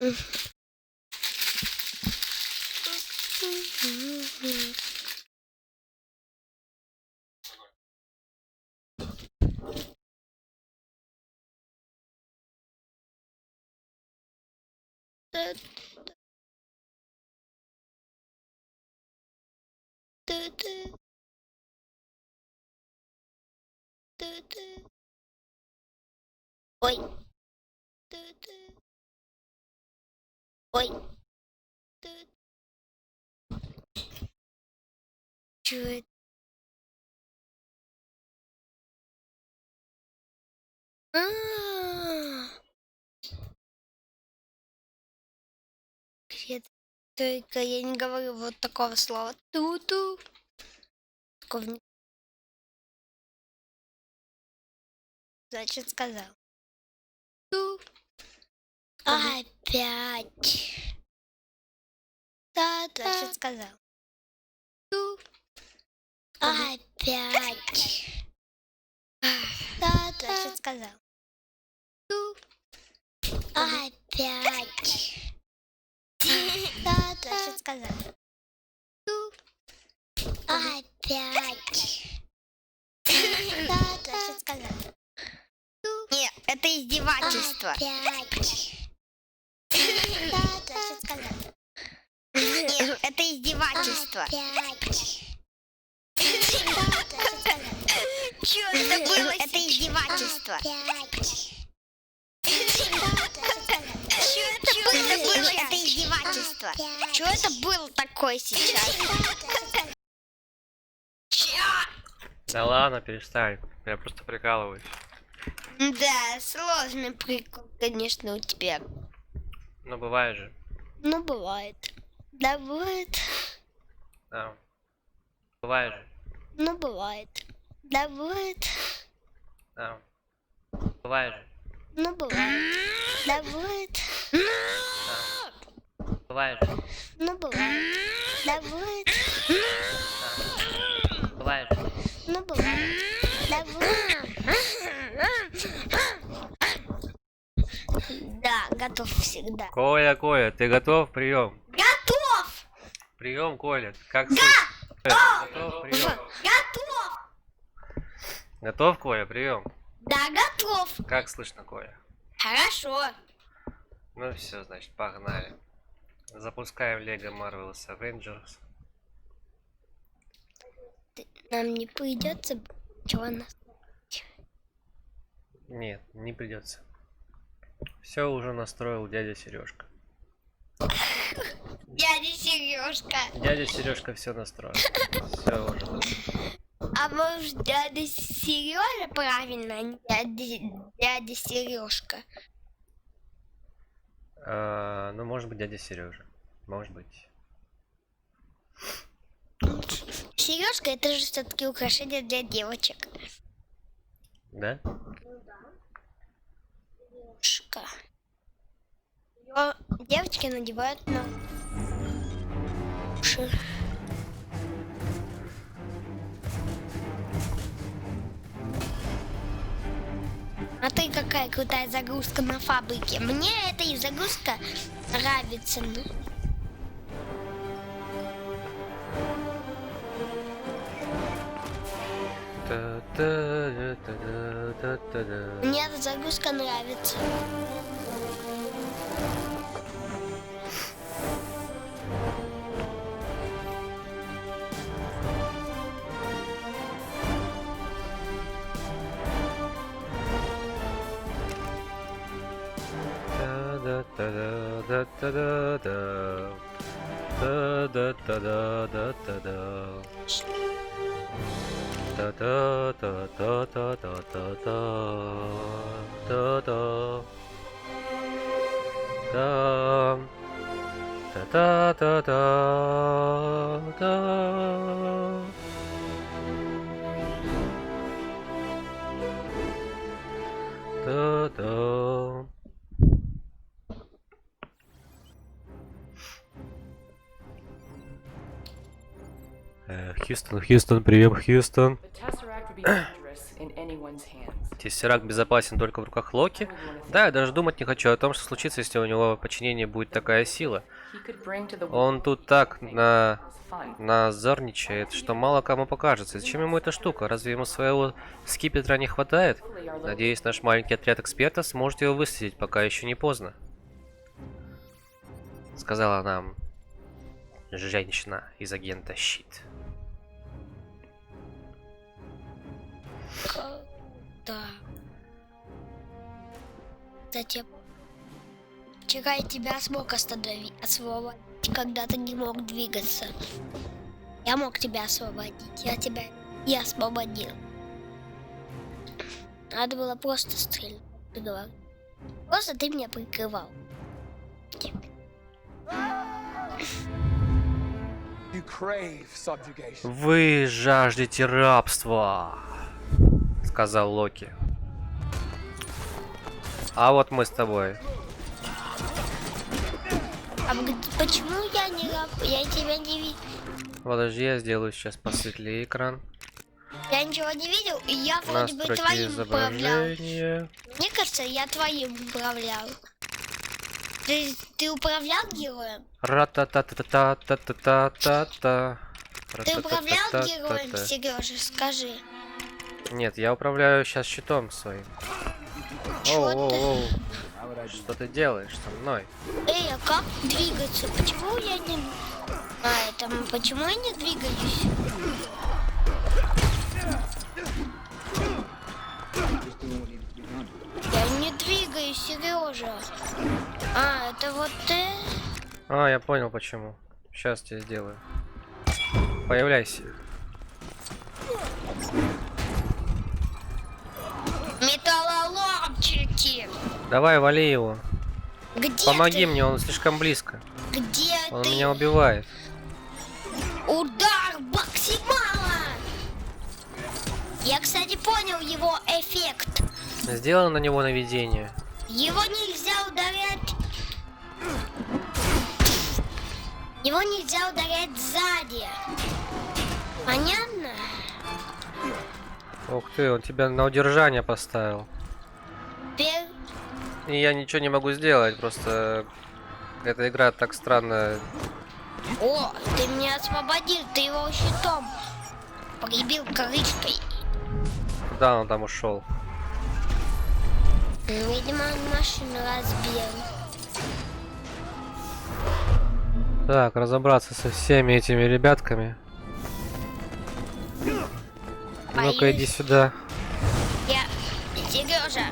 Ой. Ой. Чё это? Только я не говорю вот такого слова. Ту-ту. Такого значит сказал. Ту. Опять. Да, значит сказал. Ту. Опять. Да, значит сказал. Ту. Опять. Да, значит сказал. Ту. Опять. Да, значит сказал. Нет, это издевательство. Опять. Да, значит сказал. Нет, это издевательство. Опять. Да, значит сказал. Чё это было? Это издевательство. Чё это было? Это издевательство. Чё это было такое сейчас? Да ладно, перестань. Я просто прикалываюсь. Да, сложный прикол, конечно, у тебя. Ну, бывает же. Ну, бывает. Да, бывает. Да. Бывает же. Ну, бывает. Да, бывает. Да. Бывает же. Ну, бывает. Да, бывает. Да. Бывает же. Ну, бывает. Да, бывает. Да. Бывает же. Ну, бывает. Да, бывает. Да, готов всегда. Коля, ты готов? Прием. Готов! Прием, Коля. Как слышно? Готов? Прием. Готов! Готов, Коля? Прием. Да, готов. Как слышно, Коля? Хорошо. Ну все, значит, погнали. Запускаем Lego Marvel's Avengers. Нам не придется чего нас. Нет, не придется. Все уже настроил дядя Сережка. Дядя Сережка. Дядя Сережка все настроил. Все уже. А может дядя Сережа правильно, а не дядя Сережка? Ну, может быть, дядя Сережа. Может быть. Сережка это же все-таки украшение для девочек. Да? Сережка. Её девочки надевают на уши. А ты какая крутая загрузка на фабрике. Мне эта и загрузка нравится. Ну. Мне эта загрузка нравится. Хьюстон, прием, Хьюстон. The Tesseract would be dangerous in any Тессеракт безопасен только в руках Локи? Да, я даже думать не хочу о том, что случится, если у него в подчинении будет такая сила. Он тут так назорничает, что мало кому покажется. Зачем ему эта штука? Разве ему своего скипетра не хватает? Надеюсь, наш маленький отряд экспертов сможет его высадить, пока еще не поздно. Сказала нам женщина из агента Щит. Да. Затем вчера я тебя смог освободить, когда ты не мог двигаться. Я мог тебя освободить, я тебя и освободил. Надо было просто стрелять. Просто ты меня прикрывал. Вы жаждете рабства, сказал Локи. А вот мы с тобой. А почему я не раб? Я тебя не видел. Подожди, я сделаю сейчас посветлее экран. Я ничего не видел, и я вроде бы твоим управлял. Мне кажется, я твоим управлял. Ты управлял героем? Ра-та-та-та-та-та-та-та-та. Ты управлял героем, Сережа, скажи. Нет, я управляю сейчас щитом своим. Оу. Что ты делаешь со мной? Эй, а как двигаться? Почему я не... почему я не двигаюсь? Я не двигаюсь, Сережа. Это вот ты? Я понял почему. Сейчас тебе сделаю. Появляйся. Металлоломчики! Давай, вали его. Где Помоги ты? мне, он слишком близко. Где Он ты? меня убивает. Удар Баксимала! Я, кстати, понял его эффект. Сделано на него наведение. Его нельзя ударять. Его нельзя ударять сзади. Понятно? Ух ты, он тебя на удержание поставил. Теперь И я ничего не могу сделать, просто эта игра так странно. О, ты меня освободил, ты его щитом прибил крышкой. Куда он там ушел? Видимо, он машину разбил. Так, разобраться со всеми этими ребятками. Ну-ка, иди сюда. Сережа,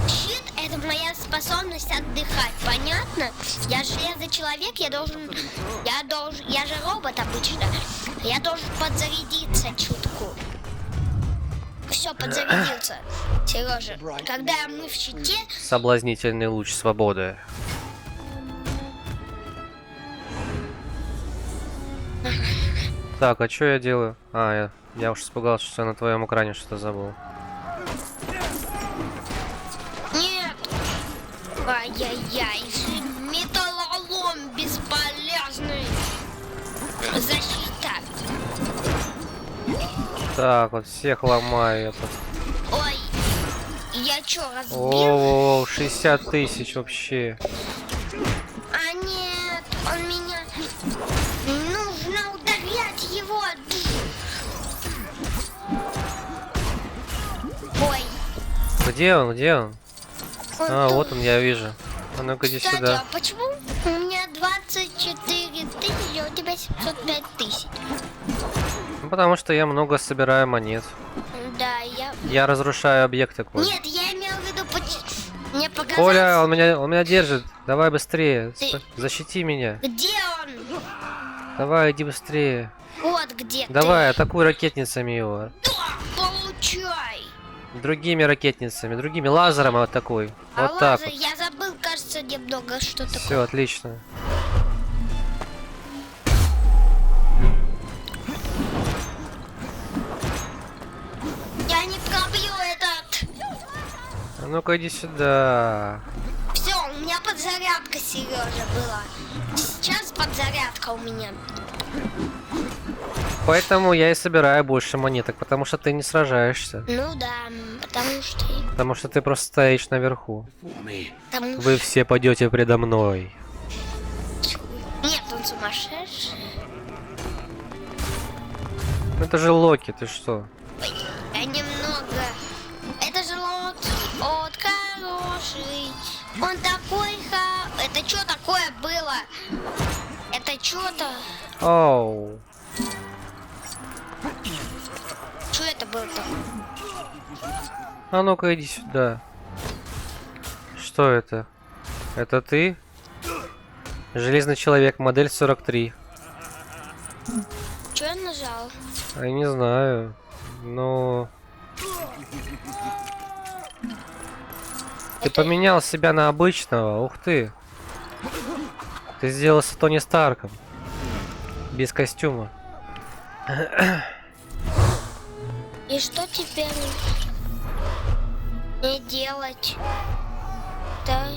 щит — это моя способность отдыхать, понятно? Я железный человек, я же робот обычно. Я должен подзарядиться чутку. Все, подзарядился. Сережа, когда мы в щите... Соблазнительный луч свободы. Так, а что я делаю? Я уж испугался, что я на твоем экране что-то забыл. Нет! Ай-яй-яй, металлолом бесполезный. Защита. Так, вот всех ломаю я тут. Ой, я чё, разбил? О, 60 тысяч вообще. А нет, он меня... Нужно ударять его. Ой. Где он? Где он? Он Вот он, я вижу. А ну-ка иди Кстати, сюда. а почему у меня 24 тысячи, а у тебя 705 тысяч? Ну, потому что я много собираю монет. Да, Я разрушаю объекты, Коля. Нет, я имел в виду, мне показалось... Коля, он меня держит. Давай быстрее. Защити меня. Где он? Давай, иди быстрее. Вот где Давай, атакуй ракетницами его. ты. Получай. Другими ракетницами, другими лазером атакуй. А Вот так лазер, вот. я забыл, кажется, немного что такое. Все, отлично. Я не пробью этот. А ну-ка иди сюда. Все, у меня подзарядка, Сережа, была. Сейчас подзарядка у меня. Поэтому я и собираю больше монеток, потому что ты не сражаешься. Ну да. Потому что ты просто стоишь наверху. Потому Вы все пойдете предо мной. Нет, он сумасшедший. Ну это же Локи, ты что? Ой, я немного. Это же Локи. Он хороший. Он такой Это что такое было? Это что-то. Оу. Что это было-то? А ну-ка иди сюда. Что это? Это ты? Железный человек, модель 43. Что я нажал? Я не знаю. Ну... Ты поменял себя на обычного. Ух ты. Ты сделался Тони Старком. Без костюма. И что теперь мне делать? Да.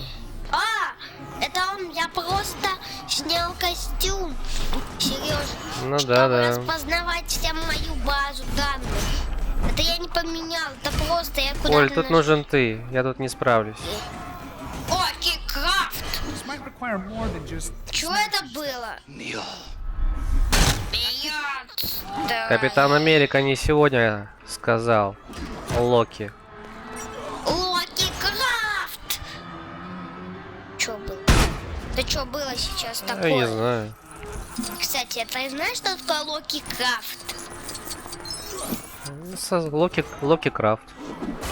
Это я просто снял костюм. Сережа. Ну чтобы да. распознавать всю мою базу данных. Это я не поменял, это просто я куда-то... Оль, тут нужен ты. Я тут не справлюсь. Локи Крафт! Что это было? Капитан Америка не сегодня сказал. Локи. Локи Крафт! Что было? Да что было сейчас Я не такое? знаю. Кстати, ты знаешь, что такое Локи Крафт? Локи Крафт.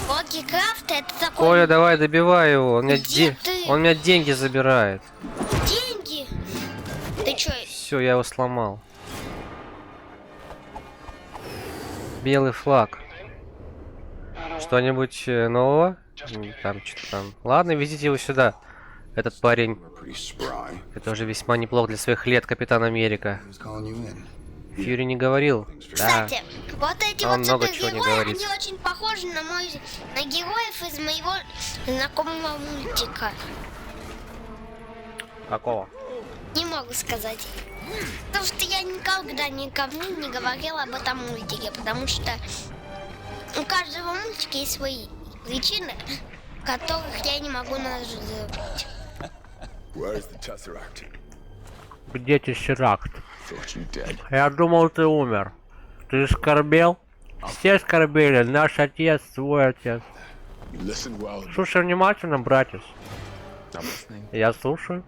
Локи Крафт это такой... Оля, давай добивай его. Он Где ты? он у меня деньги забирает. Деньги? Ты чё? Все, я его сломал. Белый флаг. Что-нибудь нового? Там что-то там. Ладно, везите его сюда. Этот парень. Это уже весьма неплох для своих лет, Капитан Америка. Фьюри не говорил. Да. Кстати, вот эти Он вот много чего не супергерои, говорит. они очень похожи на героев из моего знакомого мультика. Какого? Не могу сказать. Потому что я никогда никому не говорила об этом мультике, потому что у каждого мультика есть свои причины, которых я не могу назвать. Где Тессеракт? Я думал, ты умер. Ты скорбел? Все скорбели. Наш отец, твой отец. Слушай внимательно, братец. Я слушаю.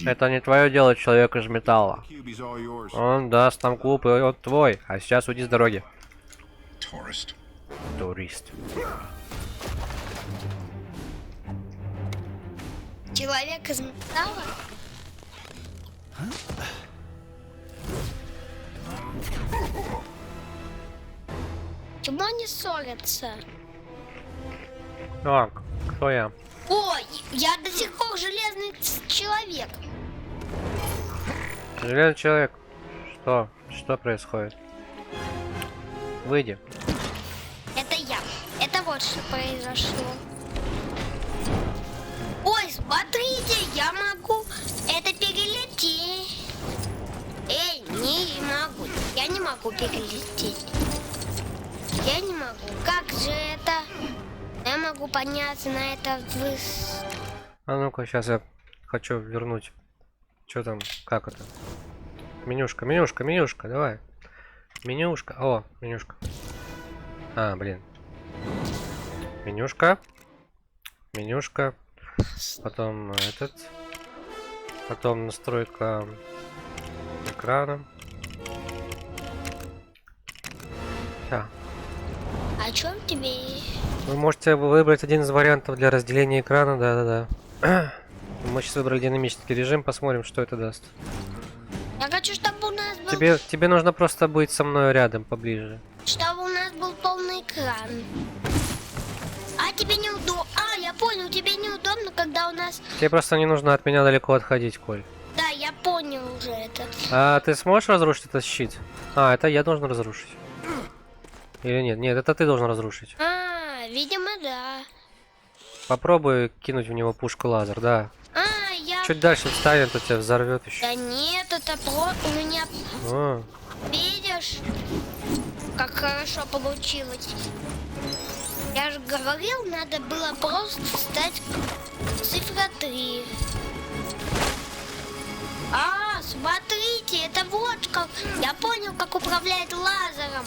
Это не твое дело, человек из металла. Он даст нам клуб, и он твой. А сейчас уйди с дороги. Турист. Человек из металла? Чему они ссорятся? Так, кто я? Ой, я до сих пор железный человек. Железный человек. Что? Что происходит? Выйди. Это я. Это вот что произошло. Ой, смотрите, я могу это перелететь. Эй, не могу. Я не могу перелететь. Я не могу. Как же это? Я могу подняться на это А ну-ка, сейчас я хочу вернуть. Что там? Как это? Менюшка, менюшка, менюшка, давай. Менюшка. О, менюшка. А, блин. Менюшка. Менюшка. Потом этот. Потом настройка экрана. Всё. О чем тебе? Вы можете выбрать один из вариантов для разделения экрана, да-да-да. Мы сейчас выбрали динамический режим, посмотрим, что это даст. Я хочу, чтобы у нас был... Тебе нужно просто быть со мной рядом, поближе. Чтобы у нас был полный экран. А тебе неудобно. А, я понял, тебе неудобно, когда у нас... Тебе просто не нужно от меня далеко отходить, Коль. Да, я понял уже это. А ты сможешь разрушить этот щит? А, это я должен разрушить. Или нет? Нет, это ты должен разрушить. Видимо, да. Попробуй кинуть в него пушку лазер, да. Я чуть дальше встанет, то тебя взорвет еще. Да нет, это у меня, О, видишь, как хорошо получилось. Я же говорил, надо было просто встать цифра 3. А, смотрите, это вот как. Я понял, как управлять лазером.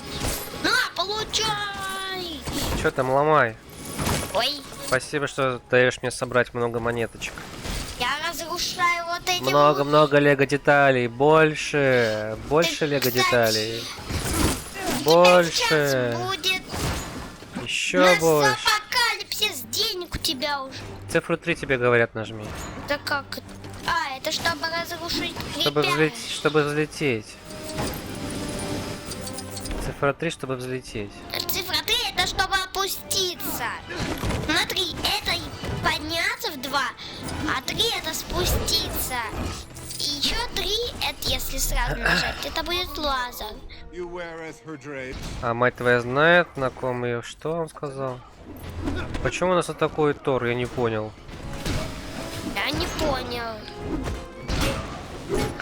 На, получай! что там, ломай. Ой, Спасибо, что даешь мне собрать много монеточек. я разрушаю вот эти Много-много лего деталей. Больше лего деталей. Больше. Будет Еще больше. апокалипсис, денег у тебя уже. Цифру 3 тебе говорят, нажми. Да как это? А, это чтобы разрушить Чтобы взлететь. Цифра 3, чтобы взлететь. Цифра 3 это чтобы опуститься. Смотри, это подняться в 2, а 3 это спуститься. И еще 3 это если сразу нажать, это будет лазер. А мать твоя знает, на ком ее. Что он сказал? Почему у нас атакует Тор? Я не понял. Я не понял.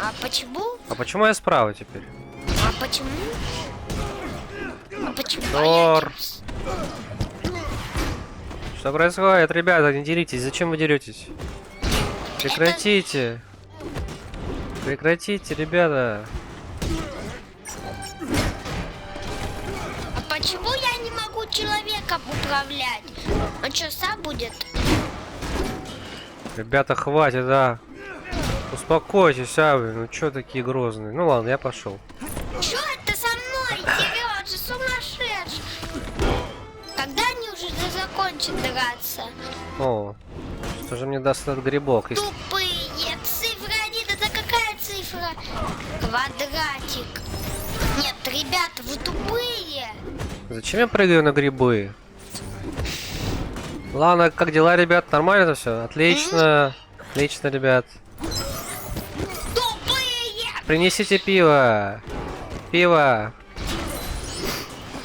А почему? А почему я справа теперь? А почему? А почему? Тор. Что происходит, ребята? Не деритесь. Зачем вы деретесь? Прекратите. Прекратите, ребята. А почему я не могу человеком управлять? Он что, сам будет? Ребята, хватит, да. Успокойтесь, а вы. Ну чё такие грозные? Ну ладно, я пошел. Что это со мной? Сережа, сумасшедший. Когда они уже закончат драться? О, что же мне даст этот грибок? Если... Тупые. Цифра 1, это какая цифра? Квадратик. Нет, ребята, вы тупые. Зачем я прыгаю на грибы? Ладно, как дела, ребят? Нормально все? Отлично. Отлично, ребят. Тупые. Принесите пиво. Пиво.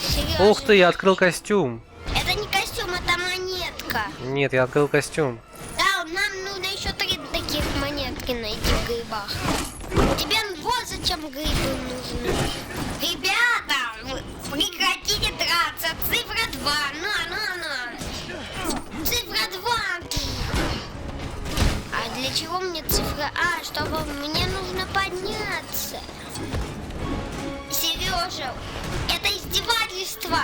Сережа, Ух ты, я открыл костюм. это не костюм, это монетка. Нет, я открыл костюм. Да, нам нужно еще 3 таких монетки найти в грибах. Тебе вот зачем грибы нужны. Ребята, вы прекратите драться. Цифра 2. На. Цифра 2. А для чего мне цифра? А, чтобы мне нужно подняться. Сережа, это издевательство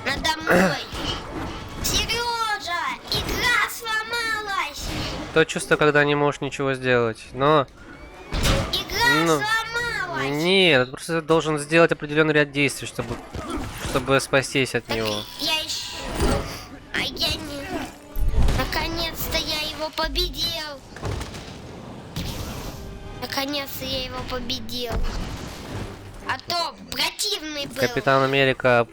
надо мной. Сережа, игра сломалась. То чувство, когда не можешь ничего сделать. Но... Игра Ну, сломалась. нет, ты просто должен сделать определенный ряд действий, чтобы спастись от него. Я еще... А я не... Наконец-то я его победил. Наконец-то я его победил. А то противный был. Капитан Америка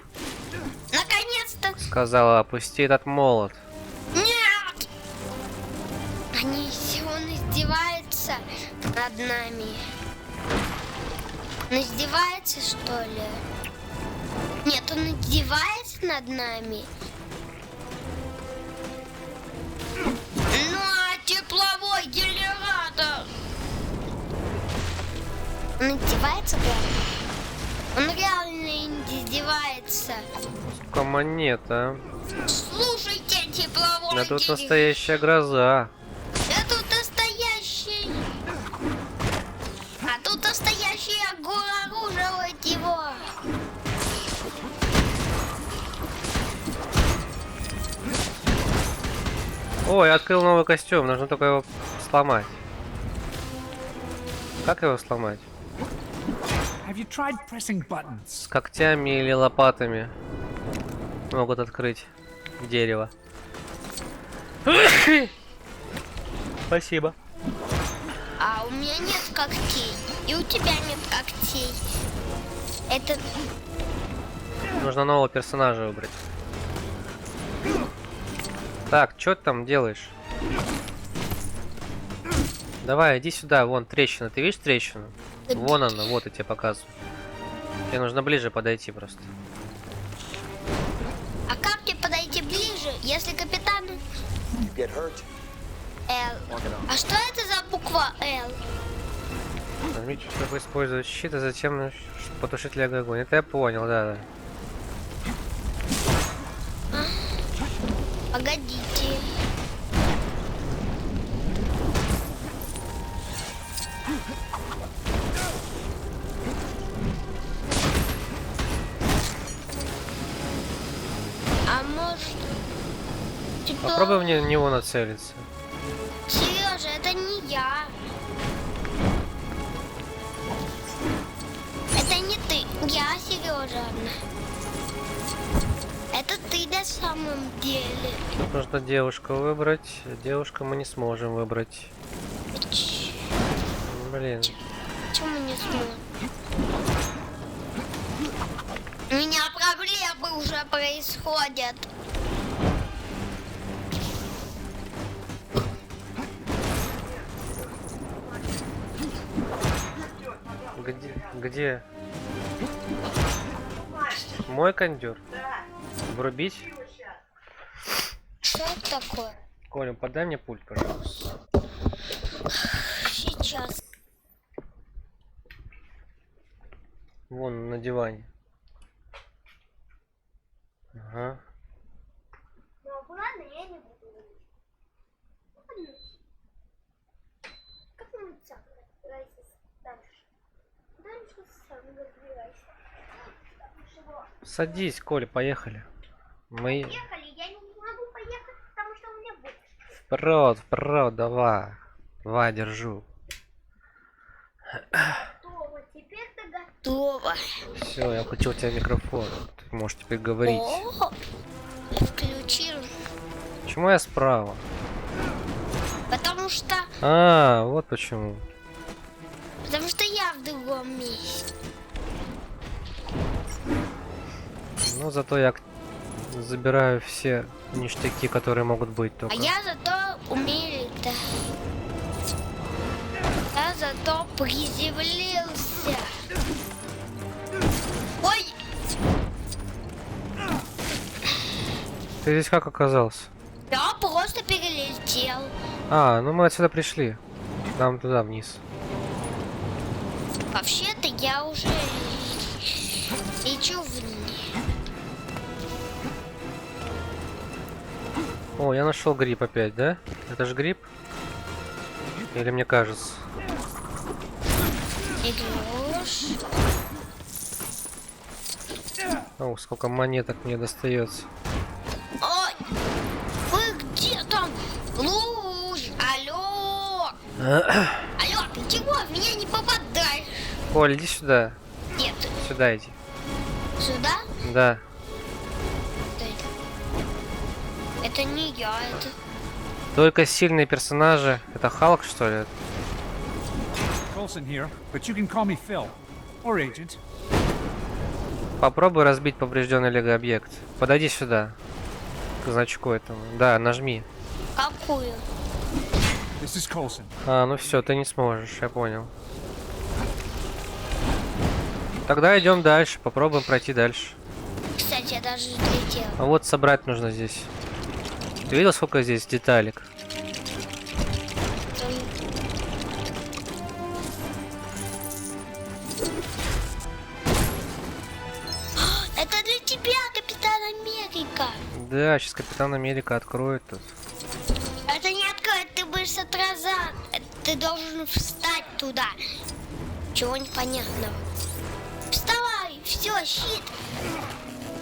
Наконец-то. сказала, опусти этот молот. Нет! Он издевается над нами. Он издевается, что ли? Нет, он издевается над нами. Ну, а тепловой генератор? Он издевается, да? Он реально издевается. Сколько монет, а? Слушайте, тепловой Да тут генератор. настоящая гроза. А тут настоящий. А тут настоящий оруживать его. Ой, я открыл новый костюм, нужно только его сломать. Как его сломать? Have you tried pressing buttons? С когтями или лопатами могут открыть дерево. Спасибо. А у меня нет когтей. И у тебя нет когтей. Это... Нужно нового персонажа выбрать. Так, что ты там делаешь? Давай, иди сюда, вон трещина. Ты видишь трещину? Вон она, вот я тебе показываю. Тебе нужно ближе подойти просто. А как мне подойти ближе, если капитан... Л. А что это за буква Л? Нажмите, чтобы использовать щит, а затем потушить лего огонь. Это я понял, да. Погодите. А может... Типа... Попробуй в него нацелиться. Сережа, это не я. Это не ты. Я, Сережа. Это ты на самом деле. Тут нужно девушку выбрать. Девушку мы не сможем выбрать. Блин. Почему не сможем? У меня проблемы уже происходят. Где? Мой кондер? Врубить? Что это такое? Коля, подай мне пульт, пожалуйста. Сейчас. Вон на диване. Ага. Ну, ладно, я не буду. Как мы сам разбирайся дальше? Дальше сам разбирайся. Садись, Коля, поехали. Мы... Поехали, я не могу поехать, потому что у меня будет. Вперед, давай. Давай, держу. Готово, теперь ты готова. Все, я включил тебе микрофон. Ты можешь теперь говорить. О, включил. Почему я справа? Потому что Вот почему. я в другом месте. Но зато я забираю все ништяки, которые могут быть только. А я зато умею летать. Я зато приземлился. Ой! Ты здесь как оказался? Я просто перелетел. Ну мы отсюда пришли. Нам туда вниз. Вообще-то я уже лечу вниз. О, я нашел гриб опять, да? Это же гриб? Или мне кажется? Игрушь. О, сколько монеток мне достается. Ой! Вы где там? Луж! Алло! Алло, ты чего? В меня не попадаешь. Коль, иди сюда. Нет. Сюда иди. Сюда? Да. Это не я, это... Только сильные персонажи. Это Халк, что ли? Coulson here, but you can call me Phil. Or Agent. Попробуй разбить поврежденный лего-объект. Подойди сюда. К значку этому. Да, нажми. Какую? This is Coulson. Ну все, ты не сможешь, я понял. Тогда идем дальше, попробуем пройти дальше. Кстати, я даже взлетел. А вот собрать нужно здесь. Ты видел, сколько здесь деталек? Это для тебя, Капитан Америка. Да, сейчас Капитан Америка откроет тут. Это не откроет, ты будешь отрезан. Ты должен встать туда. Чего непонятного. Вставай, все, щит.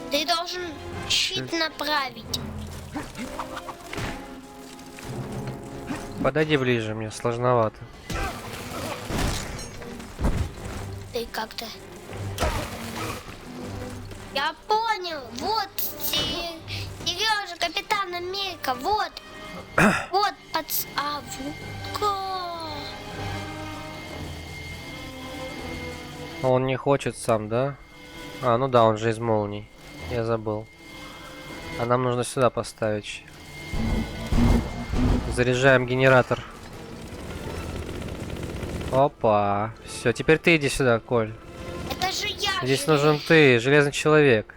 Ты должен щит направить. Подойди ближе, мне сложновато. Ты как-то... Я понял. Вот Сережа, Капитан Америка. Вот. Вот а вот. Он не хочет сам, да? Ну да, он же из молний. Я забыл. А нам нужно сюда поставить. Заряжаем генератор. Опа. Все, теперь ты иди сюда, Коль. Это же я. Здесь нужен ты, железный человек.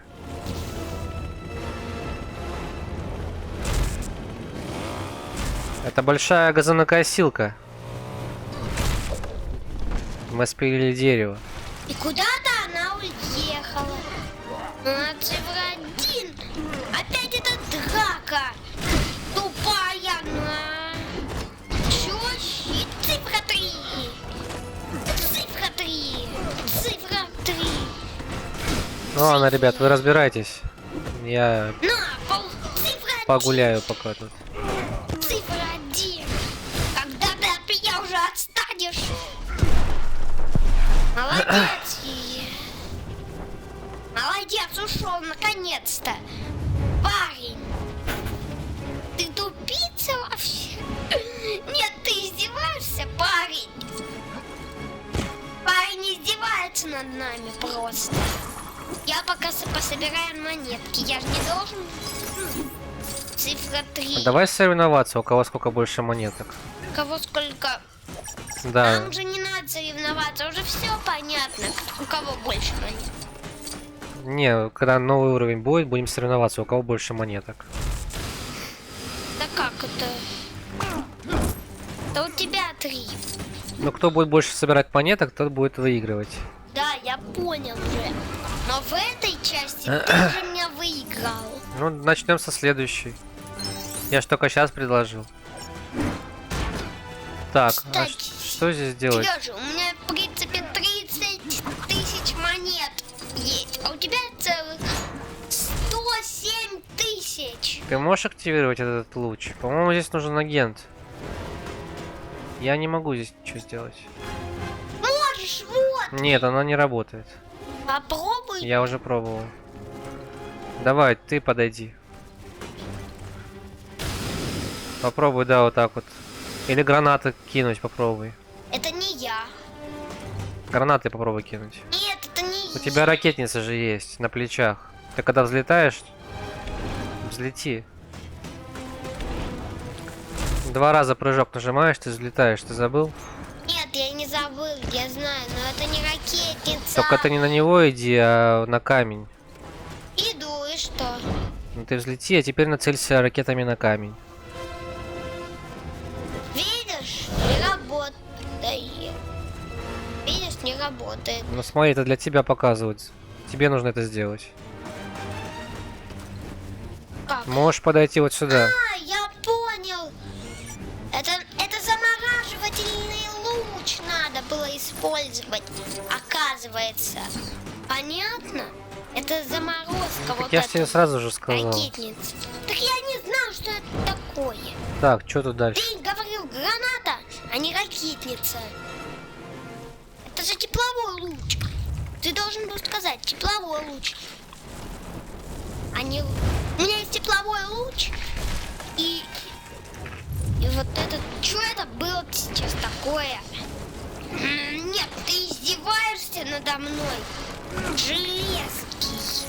Это большая газонокосилка. Мы спилили дерево. И куда-то она уехала. А, цифра 1. Опять эта драка. Тупая. Чё? И цифра 3. Цифра 3. Цифра 3. Ну ладно, ребят, вы разбирайтесь. Я На, цифра 1. погуляю пока тут. Цифра 1. Когда ты от меня уже отстанешь? Молодец, Илья. Молодец, ушел наконец-то. Парень. Ты тупица вообще? Нет, ты издеваешься, парень. Парень издевается над нами просто. Я пока пособираю монетки. Я же не должен. Цифра 3. Давай соревноваться, у кого сколько больше монеток. Кого сколько? Да. Нам же не надо соревноваться, уже все понятно, у кого больше монет. Не, когда новый уровень будет, будем соревноваться, у кого больше монеток. Да как это? Да у тебя 3. Но кто будет больше собирать монеток, тот будет выигрывать. Да, я понял уже. Но в этой части ты уже меня выиграл. Ну, начнем со следующей. Я ж только сейчас предложил. Так, а Кстати, что здесь делать? Сережа, у меня в принципе 30 тысяч монет есть, а у тебя целых 107 тысяч. Ты можешь активировать этот луч? По-моему, здесь нужен агент. Я не могу здесь ничего сделать. Можешь, вот. Нет, она не работает. Попробуй. Я уже пробовал. Давай, ты подойди. Попробуй, да, вот так вот. Или гранаты кинуть, попробуй. Это не я. Гранаты попробуй кинуть. Нет, это не У тебя ракетница же есть на плечах. Ты когда взлетаешь, взлети. 2 раза прыжок нажимаешь, ты взлетаешь, ты забыл? Нет, я не забыл, я знаю, но это не ракетница. Только ты не на него иди, а на камень. Иду, и что? Ну ты взлети, а теперь нацелься ракетами на камень. Видишь, не работает. Видишь, не работает. Ну смотри, это для тебя показывают. Тебе нужно это сделать. Как? Можешь подойти вот сюда. А, я понял. Это замораживательный луч надо было использовать, оказывается. Понятно? Это заморозка вот Я же тебе эта сразу же сказал. ракетница. Так я не знал, что это такое. Так, что тут дальше? Ты говорил граната, а не ракетница. Это же тепловой луч. Ты должен был сказать тепловой луч. А не... У меня есть тепловой луч. И вот это... Что это было сейчас такое? Нет, ты издеваешься надо мной. Железкий.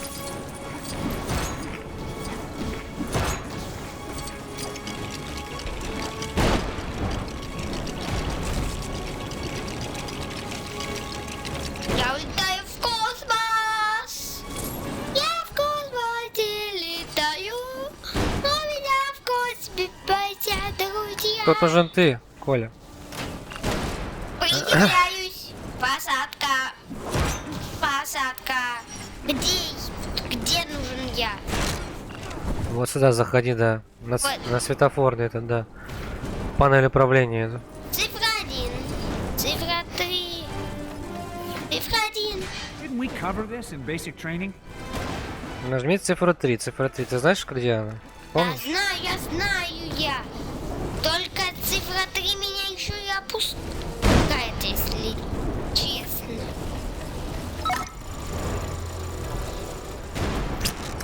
Я улетаю в космос. Я в космосе летаю. У меня в космосе полетят друзья. Тут нужен ты, Коля. Приземляюсь. Посадка. Посадка. Где нужен я? Вот сюда заходи, да. На, Вот. на светофорный этот, да. Панель управления эту. Цифра 1. Цифра 3. Цифра 1. Didn't we cover this in basic training? Нажми цифру 3. Цифра 3. Ты знаешь, где она? Помнишь? Я знаю я. Только цифра 3 меня еще и опускает, если честно.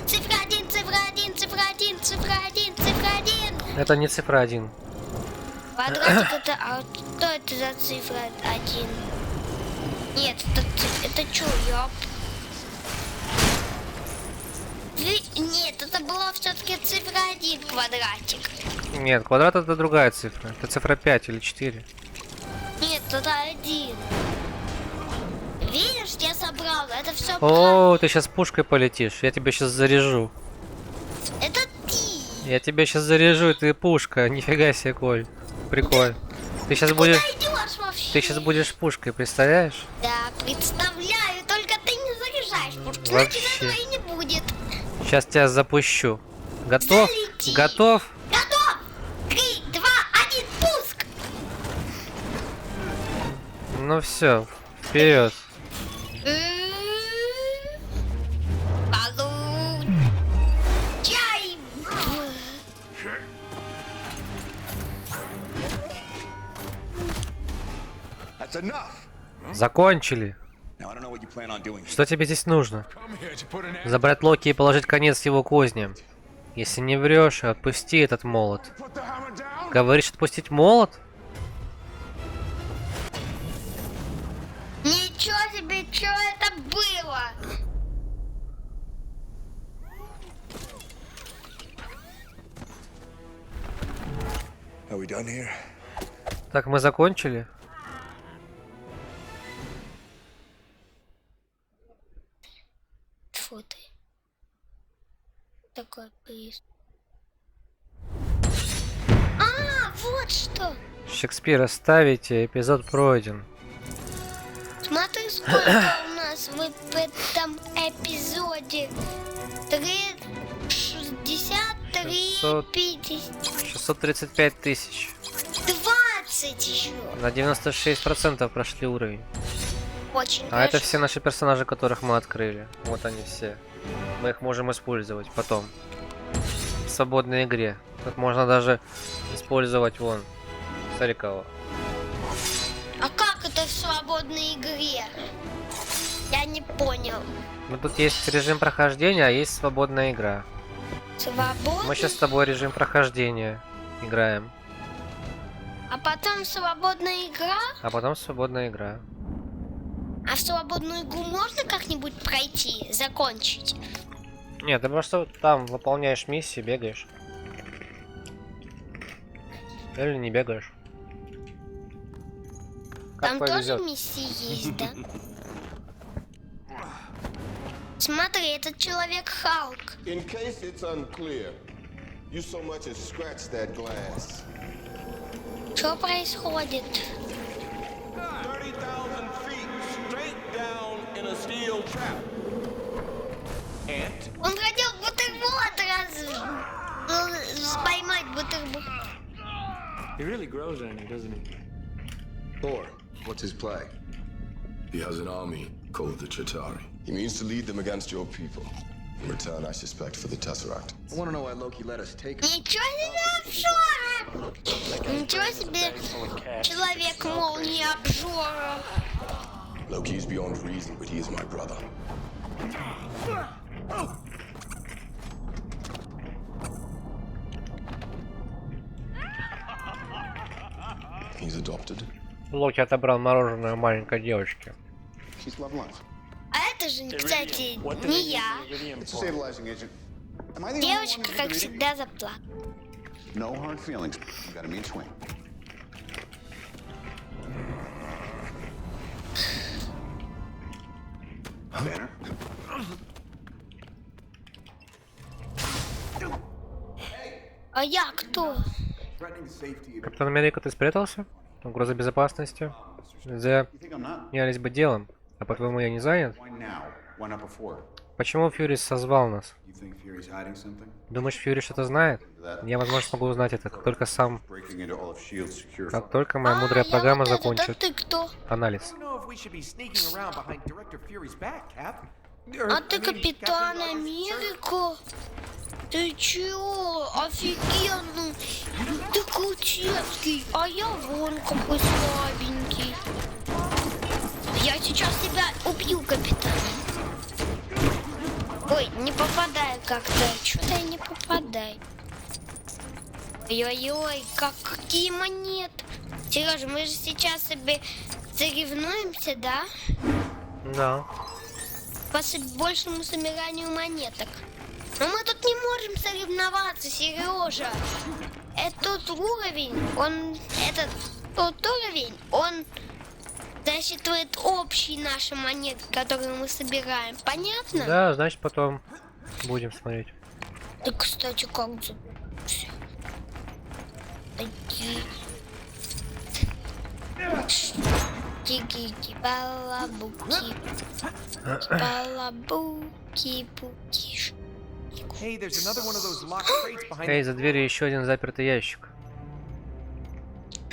Цифра 1, цифра 1, цифра 1, цифра 1, цифра 1. Это не цифра 1. Квадратик это... А что это за цифра 1? Нет, это что, ёп? Нет, это была все-таки цифра 1 квадратик. Нет, квадрат это другая цифра. Это цифра 5 или 4. Нет, это 1. Видишь, я собрал. Это все О, ты сейчас пушкой полетишь. Я тебя сейчас заряжу. Это ты. Я тебя сейчас заряжу, ты пушка. Нифига себе, Коль. Прикольно. Ты сейчас будешь... Идешь вообще? Ты сейчас будешь пушкой, представляешь? Да, представляю, только ты не заряжаешь пушки, Вообще. значит этого и не будет. Сейчас тебя запущу. Готов? Залети. Готов? Готов! 3, 2, 1, пуск! Ну все, вперед. Получай! That's enough. Закончили. Now I don't know what you plan on doing. Что тебе здесь нужно? Come here to put an end. Забрать Локи и положить конец его козням. Если не врешь, отпусти этот молот. Put the hammer down. Говоришь, отпустить молот? Ничего себе, что это было? Are we done here? Так, мы закончили. Тьфу ты. Такой приз. А, вот что. Шекспира ставите, эпизод пройден. Смотри, сколько у нас в этом эпизоде. 63, 600. 50, 635 тысяч. 20 еще. На 96% прошли уровень. Очень А это хорошо. все наши персонажи, которых мы открыли. Вот они все. Мы их можем использовать потом. В свободной игре. Тут можно даже использовать вон. Смотри кого. А как это в свободной игре? Я не понял. Ну тут есть режим прохождения, а есть свободная игра. Свободный? Мы сейчас с тобой режим прохождения играем. А потом свободная игра? А потом свободная игра. А в свободную игру можно как-нибудь пройти, закончить? Нет, ты просто там выполняешь миссии, бегаешь. Или не бегаешь. Как Там повезет. тоже миссии есть, да? Смотри, этот человек Халк. In case it's unclear, you so much as scratch that glass. Что происходит? 30,000 feet straight down in a steel trap. Ant? Он хотел бутерброд поймать бутерброд. He really grows on you, doesn't he? Thor, what's his play? He has an army called the Chitauri. He means to lead them against your people. In return, I suspect, for the Tesseract. I want to know why Loki let us take him. Ничего себе обжора! Ничего себе человек-молния обжора! Loki is beyond reason, but he is my brother. He's adopted. Локи отобрал мороженое у маленькой девочки. She's love life. А это же, кстати, не я. It's a stabilizing agent. Am I the only one Девочка, who's как agreed? всегда, заплакала. No hard feelings. You got a mean swing. Banner. А я кто? Threatening the safety of. Капитан Америка, ты спрятался? Угроза безопасности? You think I'm not? Занялись бы делом. А по-твоему, я не занят? Why now? Why not before? Почему Фьюри созвал нас? You think Fury's hiding something? Думаешь, Фьюри что-то знает? Я, возможно, смогу узнать это, как только сам... Breaking into all of S.H.I.E.L.'s secure. Как только моя мудрая я программа вот этот, а закончит ты кто? анализ. I don't know if we should be sneaking around behind Director Fury's back, Cap. А ты Капитан Америка? Ты чё? Офигенно! Ты крутецкий, а я вон какой слабенький. Я сейчас тебя убью, капитан. Ой, не попадаю как-то. Чё-то я не попадаю. Ой-ой-ой, какие монеты. Сережа, мы же сейчас себе соревнуемся, да? Да. По большему собиранию монеток. Но мы тут не можем соревноваться, Сережа. Этот уровень, тот уровень, он засчитывает общие наши монеты, которые мы собираем. Понятно? Да, значит потом будем смотреть. Ты, кстати, как же? Все. Тики-ки, балабуки. Балабуки-буки. Hey, there's another one of those locked crates behind Эй, за дверью еще один запертый ящик.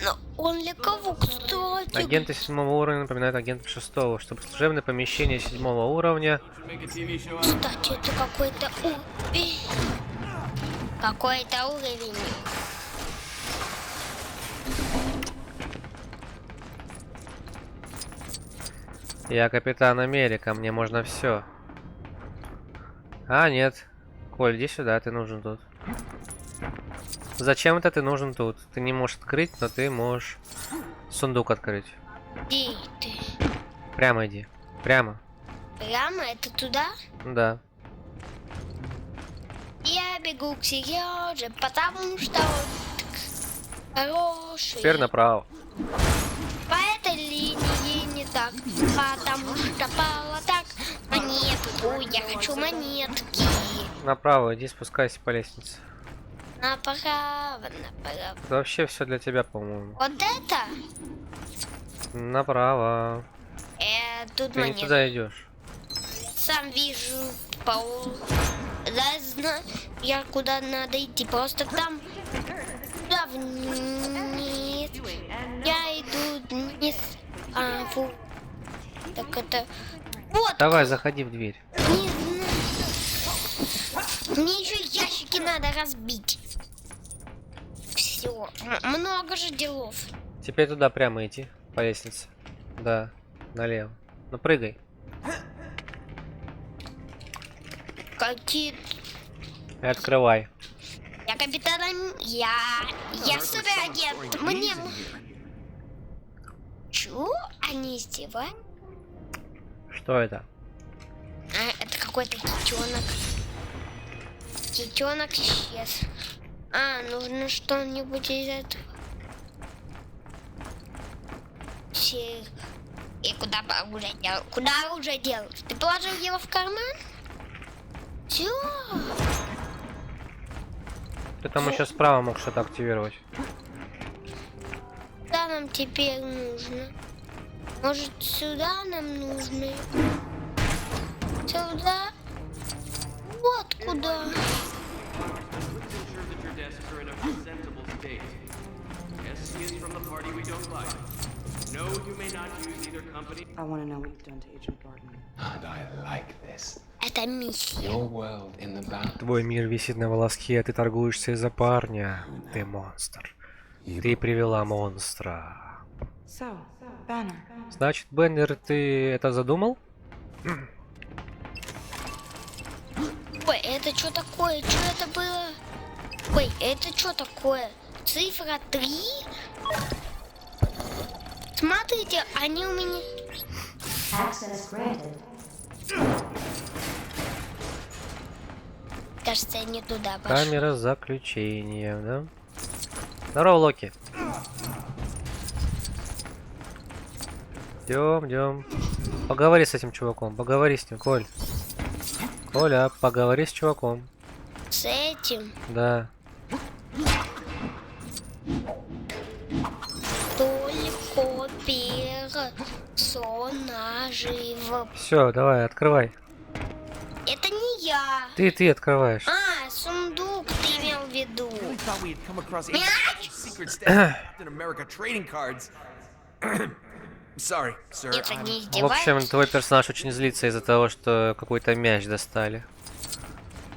Но он для кого, кстати? Агенты 7-го уровня напоминают агентов 6-го, чтобы служебное помещение 7-го уровня. Кстати, это какой-то уровень. Какой-то уровень. Я капитан Америка, мне можно все. А, нет. Коль, иди сюда, ты нужен тут. Зачем это ты нужен тут? Ты не можешь открыть, но ты можешь сундук открыть. Где ты? Прямо иди. Прямо. Прямо это туда? Да. Я бегу к Сереже, потому что он хороший. Теперь направо. По этой линии не так, потому что было так. Монетку, я хочу монетки. Направо, иди спускайся по лестнице. Направо, направо. Это вообще все для тебя, по-моему. Вот это? Направо. Тут Ты не монетка. туда идешь. Сам вижу пол. Да, знаю, я куда надо идти. Просто там туда вниз. Я иду вниз. А, фу. Так это. Вот. Давай, заходи в дверь. Не знаю. Мне еще ящики надо разбить. Все. Много же делов. Теперь туда прямо идти по лестнице. Да, налево. Ну прыгай. Какие. И открывай. Я капитан. Я суперагент. Мне. Чё? Они издеваются? Что это? А, это какой-то китенок. Китенок исчез. А, нужно что-нибудь из этого. Все. И куда оружие дел? Куда оружие дел? Ты положил его в карман? Все. Ты там еще справа мог что-то активировать. Куда нам теперь нужно? Может, сюда нам нужно? Сюда? Вот куда. I want to know what you've done to Agent Barton. And I like this. Это миссия. Your world in the back. Твой мир висит на волоске, а ты торгуешься из-за парня. Ты монстр. Ты привела монстра. So, Banner. Значит, Беннер, ты это задумал? Ой, это что такое? Что это было? Ой, это что такое? Цифра 3? Смотрите, они у меня... Кажется, я не туда пошел. Камера заключения, да? Здорово, Локи. Идем. Поговори с этим чуваком, поговори с ним, Коль. Коля, поговори с чуваком. С этим? Да. Только персонажей. Все, давай, открывай. Это не я. Ты открываешь. А, сундук ты имел в виду. really thought we had come across Agent secret stash in America trading cards. Sorry, sir. Это I'm- не В издеваешься? общем, твой персонаж очень злится из-за того, что какой-то мяч достали.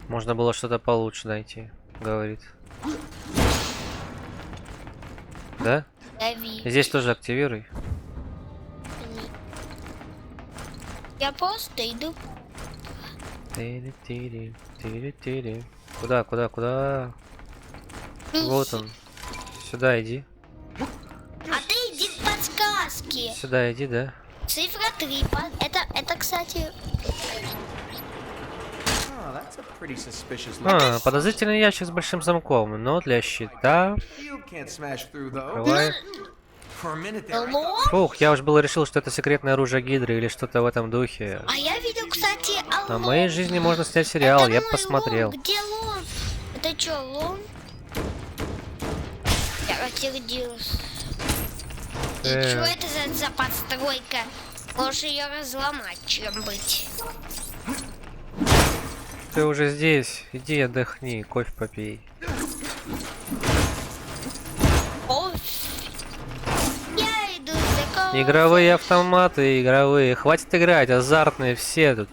Можно было что-то получше найти, говорит. Да? Дави. Здесь тоже активируй. Я просто иду. Тири-тири. Куда? Миссия. Вот он. Сюда иди. А ты иди к подсказке. Сюда иди, да? Цифра 3. Это, кстати... Oh, that's a pretty suspicious А, подозрительный ящик с большим замком, но для щита. You can't smash through though. Открывай. For a minute there, I thought- Алло? Фух, я уж было решил, что это секретное оружие Гидры или что-то в этом духе. А я видел, кстати, алло. На моей жизни можно снять сериал, Это я бы мой посмотрел. лом. Где лом? Это что, лом? рассердился. И что это за подстройка? Можешь ее разломать, чем быть. Ты уже здесь. Иди отдохни, кофе попей. Я иду за кофе. Игровые автоматы, игровые. Хватит играть, азартные все тут.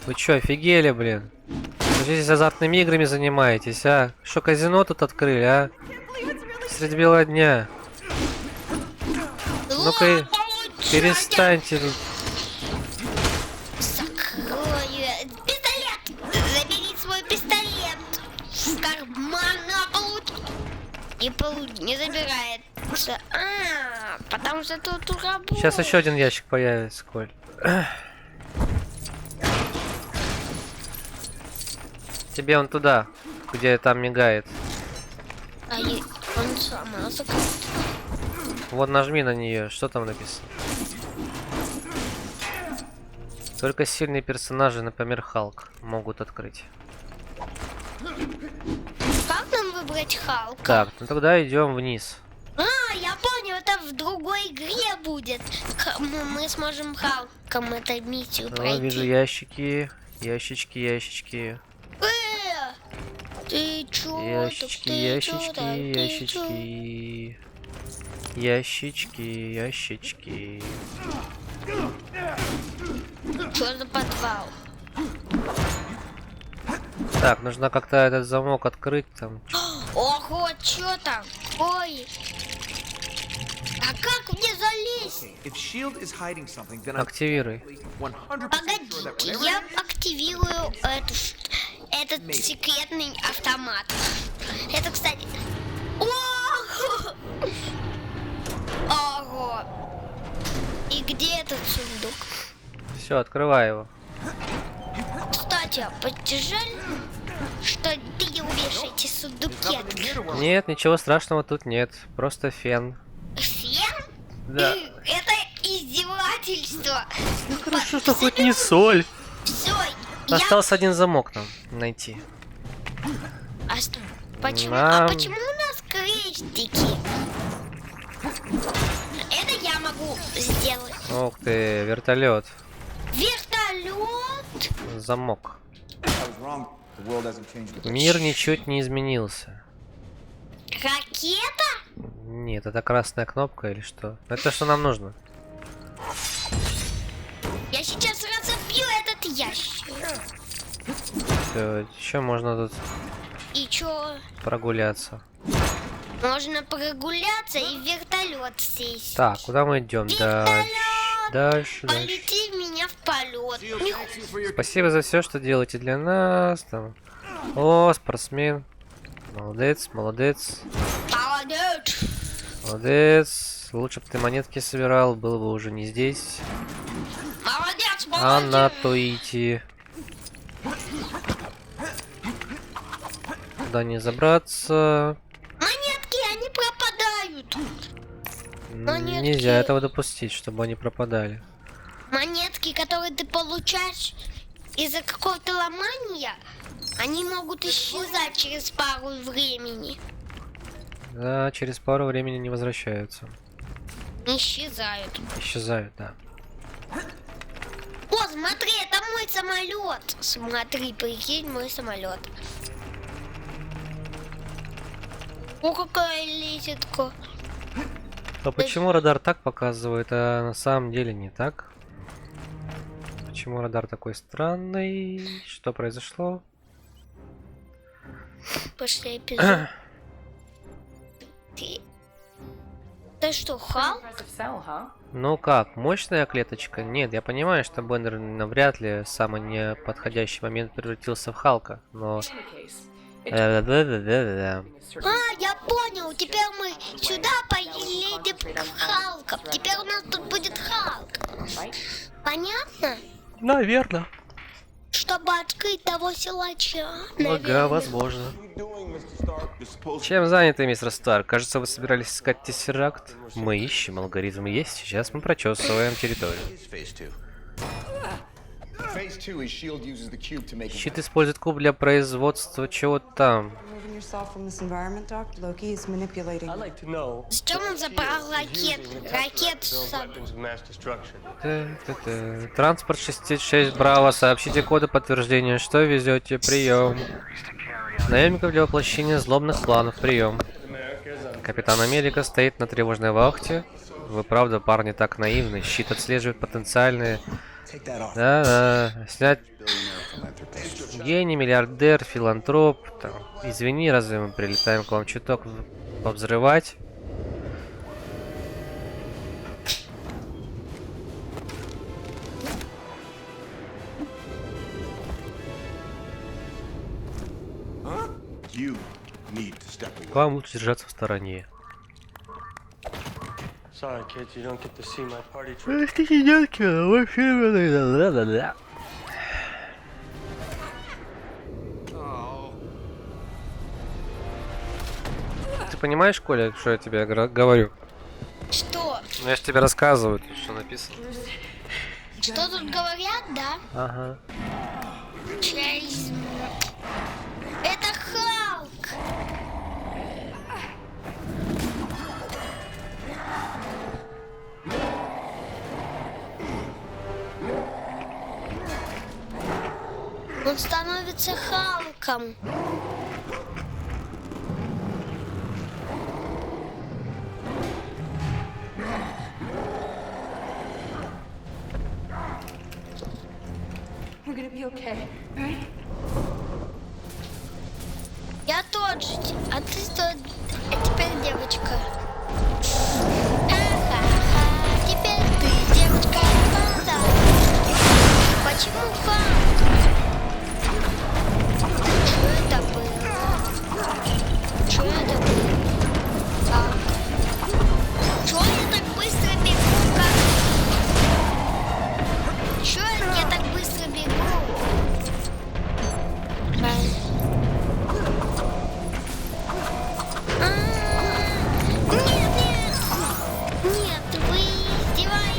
Вы чё, офигели, блин? Вы здесь азартными играми занимаетесь, а? Что, казино тут открыли, а? Средь бела дня. Ну-ка, перестаньте тут. Закрою. Пистолет! Забери свой пистолет! В карман не забирается. Потому что тут работает. Сейчас еще один ящик появится, Коль. Тебе он туда, где там мигает. Он сама закрыт. Вот нажми на нее, что там написано? Только сильные персонажи, например, Халк, могут открыть. Как нам выбрать Халка? Так, ну тогда идем вниз. Я понял, это в другой игре будет. Мы сможем Халком эту миссию О, пройти. вижу ящики, ящички. Ты чё? Ящички. Чё за подвал? Так, нужно как-то этот замок открыть там. Ого, чё там? Ой. А как мне залезть? If SHIELD is hiding something, then I'm Активируй. 100% sure that Погодите, whatever я активирую этот секретный автомат. Это, кстати... Ого! Ого! И где этот сундук? Все, открывай его. Кстати, жаль, что ты не умеешь эти сундуки открыть. Нет, ничего страшного тут нет. Просто фен. Фен? Да. Это издевательство. Хорошо, что хоть не соль. Все, Остался один замок нам найти. А что? Почему? Нам- А почему у нас крестики? Это я могу сделать. Ух ты, вертолет. Вертолет? Замок. I was wrong. The world hasn't changed a bit. Мир ничуть не изменился. Ракета? Нет, это красная кнопка или что? Это что нам нужно? Я сейчас разобью этот ящик. Еще можно тут И чё? прогуляться. Можно прогуляться и в вертолет сесть. Так, куда мы идем? Дальше. Полети в меня в полет. Спасибо за все, что делаете для нас. Там. О, спортсмен. Молодец. Молодец. Лучше бы ты монетки собирал, было бы уже не здесь, Молодец, а молодец. на Туити. Туда не забраться. Монетки, они пропадают. Монетки. Нельзя этого допустить, чтобы они пропадали. Монетки, которые ты получаешь из-за какого-то ломания, они могут исчезать через пару времени. Да, через пару времени не возвращаются. Исчезают. Исчезают, да. О, смотри, это мой самолет. Смотри, прикинь, мой самолет. О, какая лесенка. А почему радар так показывает, а на самом деле не так? Почему радар такой странный? Что произошло? Пошли эпизод. Ты что, Халк? Ну как, мощная клеточка? Нет, я понимаю, что Бендер навряд ли в самый неподходящий момент превратился в Халка, но... Да-да-да-да-да. Я понял. Теперь мы сюда поедем к Халкам. Теперь у нас тут будет Халк. Понятно? Наверное. Чтобы открыть того силача. Ага, наверное. возможно. What are you doing, Mr. Stark? You're supposed Чем заняты, мистер Старк? Кажется, вы собирались искать тессеракт. Мы ищем, алгоритм есть. Сейчас мы прочесываем территорию. to phase 2. phase 2, his shield uses the cube to make Щит использует куб для производства чего-то там. Removing yourself from this environment, Dr. Loki is manipulating. I'd like to know. Зачем он забрал ракету с собой? Weapons of mass destruction. Транспорт 66 Браво. Сообщите коды подтверждения, что везете. Прием. Наемников для воплощения злобных планов. Прием. Капитан Америка стоит на тревожной вахте. Вы правда, парни, так наивны. Щит отслеживает потенциальные... Да-да. Снять... Гений, миллиардер, филантроп. Там. Извини, разве мы прилетаем к вам чуток повзрывать? You need to step away. Вам лучше держаться в стороне. Sorry, kids, you don't get to see my party trick. Простите, детки, вообще... Ты понимаешь, Коля, что я тебе говорю? Что? Ну я же тебе рассказываю, тут что написано. Что тут говорят, да? Ага. Чейз. Это Халк. Он становится Халком. We're gonna be okay, right? Я тот же, а ты что? А теперь девочка. Ха-ха-ха, теперь ты девочка. Да. Почему Халк? Что это было? Что это было? Что я так быстро бегу? Как? Что я так быстро бегу? Нет, нет! Нет, вы издеваетесь!